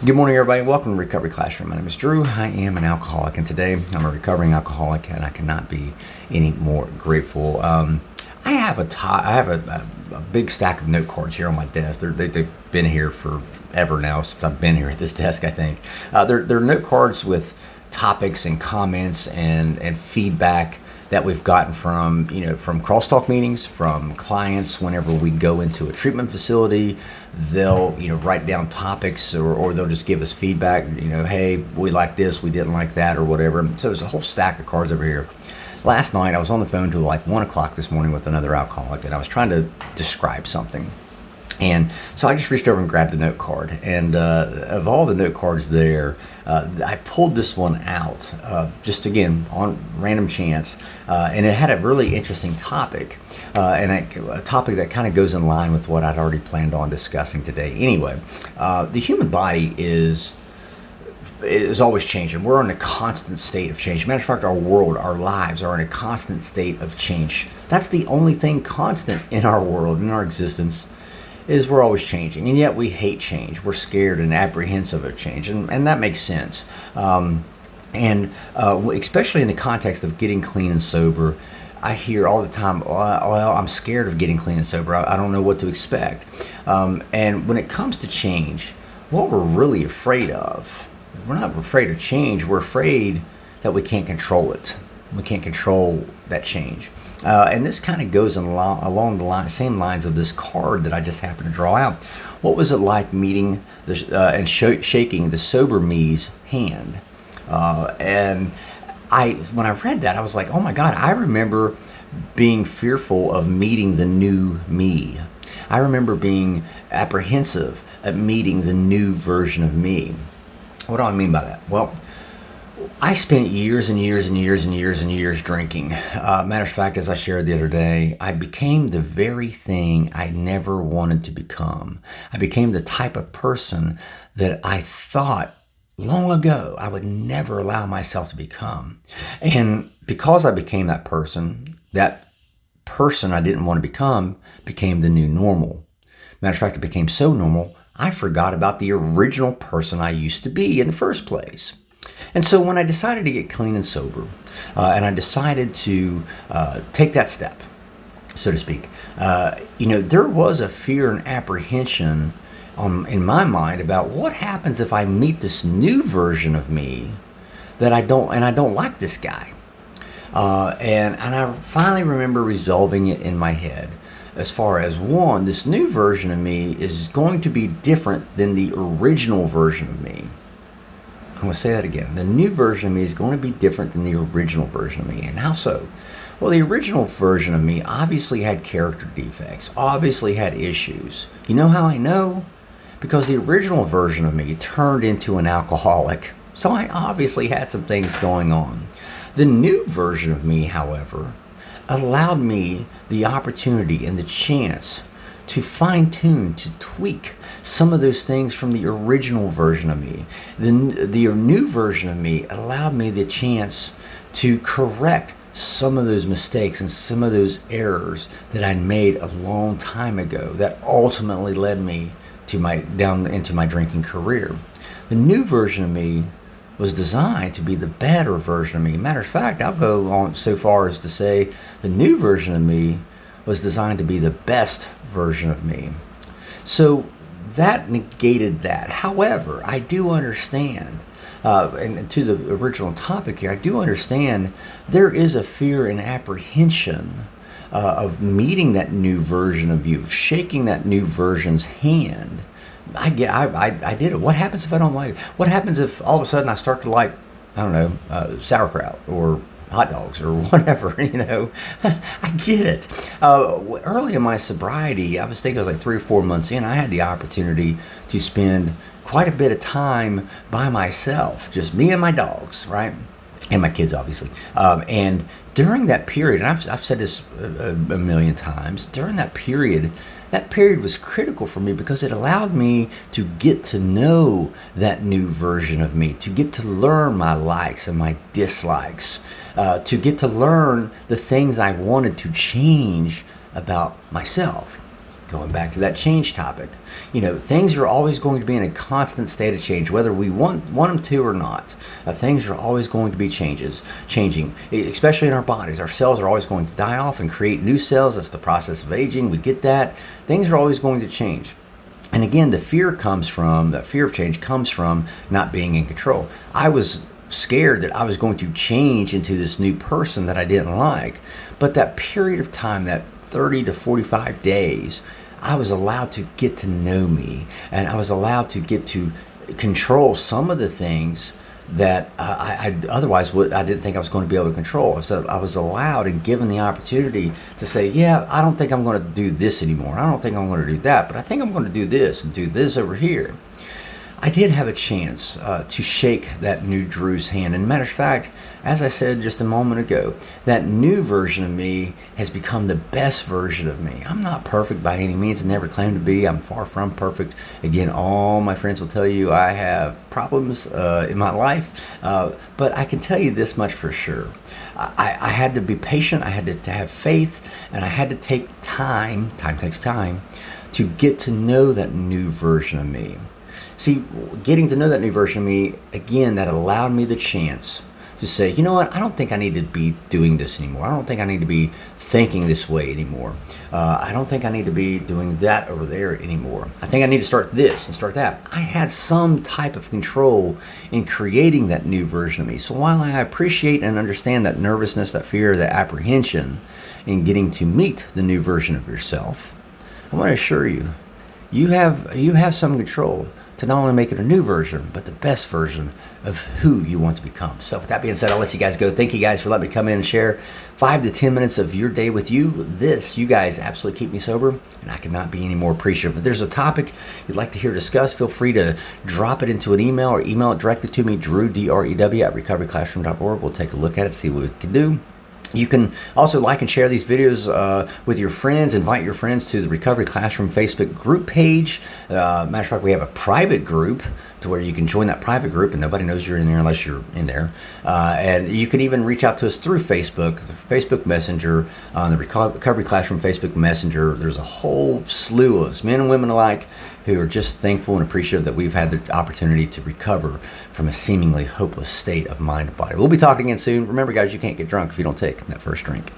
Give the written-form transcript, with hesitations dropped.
Good morning, everybody. Welcome to Recovery Classroom. My name is Drew. I am an alcoholic, and today I'm a recovering alcoholic, and I cannot be any more grateful. I have a big stack of note cards here on my desk. They've been here forever now, since I've been here at this desk, I think. They're note cards with topics and comments and feedback that we've gotten from crosstalk meetings, from clients. Whenever we go into a treatment facility, they'll write down topics, or they'll just give us feedback. Hey, we like this, we didn't like that, or whatever. So there's a whole stack of cards over here. Last night I was on the phone till like 1 o'clock this morning with another alcoholic, and I was trying to describe something. And so I just reached over and grabbed the note card, and of all the note cards there, I pulled this one out, just again on random chance, and it had a really interesting topic, and a topic that kind of goes in line with what I'd already planned on discussing today. Anyway, the human body is always changing. We're in a constant state of change. Matter of fact, our world, our lives are in a constant state of change. That's the only thing constant in our world, in our existence, is we're always changing, and yet we hate change. We're scared and apprehensive of change, and that makes sense. Especially in the context of getting clean and sober, I hear all the time, well, I'm scared of getting clean and sober. I don't know what to expect. And when it comes to change, what we're really afraid of, we're not afraid of change, we're afraid that we can't control it. We can't control that change. And this kind of goes along the same lines of this card that I just happened to draw out. What was it like meeting and shaking the sober me's hand? And when I read that, I was like, oh my God, I remember being fearful of meeting the new me. I remember being apprehensive at meeting the new version of me. What do I mean by that? Well, I spent years and years and years and years and years drinking. Matter of fact, as I shared the other day, I became the very thing I never wanted to become. I became the type of person that I thought long ago I would never allow myself to become. And because I became that person I didn't want to became the new normal. Matter of fact, it became so normal, I forgot about the original person I used to be in the first place. And so when I decided to get clean and sober, and I decided to take that step, so to speak, there was a fear and apprehension in my mind about what happens if I meet this new version of me that I don't like this guy. And I finally remember resolving it in my head. As far as one, this new version of me is going to be different than the original version of me. I'm going to say that again. The new version of me is going to be different than the original version of me. And how so? Well, the original version of me obviously had character defects, obviously had issues. You know how I know? Because the original version of me turned into an alcoholic. So I obviously had some things going on. The new version of me, however, allowed me the opportunity and the chance to fine-tune, to tweak some of those things from the original version of me. The new version of me allowed me the chance to correct some of those mistakes and some of those errors that I made a long time ago that ultimately led me down into my drinking career. The new version of me was designed to be the better version of me. Matter of fact, I'll go on so far as to say the new version of me was designed to be the best version of me. So that negated that. However, I do understand, and to the original topic here, I do understand there is a fear and apprehension of meeting that new version of you, shaking that new version's hand. I did it. What happens if I don't like it? What happens if all of a sudden I start to like, I don't know, sauerkraut or hot dogs or whatever, I get it. Early in my sobriety, I was like 3 or 4 months in, I had the opportunity to spend quite a bit of time by myself, just me and my dogs, right? And my kids, obviously. And during that period, and I've said this a million times, during that period was critical for me because it allowed me to get to know that new version of me, to get to learn my likes and my dislikes, to get to learn the things I wanted to change about myself. Going back to that change topic, things are always going to be in a constant state of change, whether we want them to or not. Things are always going to be changing, especially in our bodies. Our cells are always going to die off and create new cells. That's the process of aging. We get that. Things are always going to change. And again, that fear of change comes from not being in control. I was scared that I was going to change into this new person that I didn't like. But that period of time, that 30 to 45 days, I was allowed to get to know me, and I was allowed to get to control some of the things that I otherwise I didn't think I was going to be able to control. So I was allowed and given the opportunity to say, yeah, I don't think I'm going to do this anymore. I don't think I'm going to do that, but I think I'm going to do this and do this over here. I did have a chance to shake that new Drew's hand. And matter of fact, as I said just a moment ago, that new version of me has become the best version of me. I'm not perfect by any means, never claim to be. I'm far from perfect. Again, all my friends will tell you I have problems in my life, but I can tell you this much for sure. I had to be patient, I had to have faith, and I had to take time takes time, to get to know that new version of me. See, getting to know that new version of me, again, that allowed me the chance to say, you know what, I don't think I need to be doing this anymore. I don't think I need to be thinking this way anymore. I don't think I need to be doing that over there anymore. I think I need to start this and start that. I had some type of control in creating that new version of me. So while I appreciate and understand that nervousness, that fear, that apprehension in getting to meet the new version of yourself, I want to assure you, you have some control to not only make it a new version, but the best version of who you want to become. So with that being said, I'll let you guys go. Thank you guys for letting me come in and share 5 to 10 minutes of your day with you. You guys absolutely keep me sober, and I could not be any more appreciative. If there's a topic you'd like to hear discussed, feel free to drop it into an email or email it directly to me, Drew, DREW, at recoveryclassroom.org. We'll take a look at it, see what we can do. You can also like and share these videos with your friends. Invite your friends to the Recovery Classroom Facebook group page. Matter of fact, we have a private group to where you can join that private group and nobody knows you're in there unless you're in there. And you can even reach out to us through Facebook, the Facebook Messenger, the Recovery Classroom Facebook Messenger. There's a whole slew of us, men and women alike, who are just thankful and appreciative that we've had the opportunity to recover from a seemingly hopeless state of mind and body. We'll be talking again soon. Remember, guys, you can't get drunk if you don't take that first drink.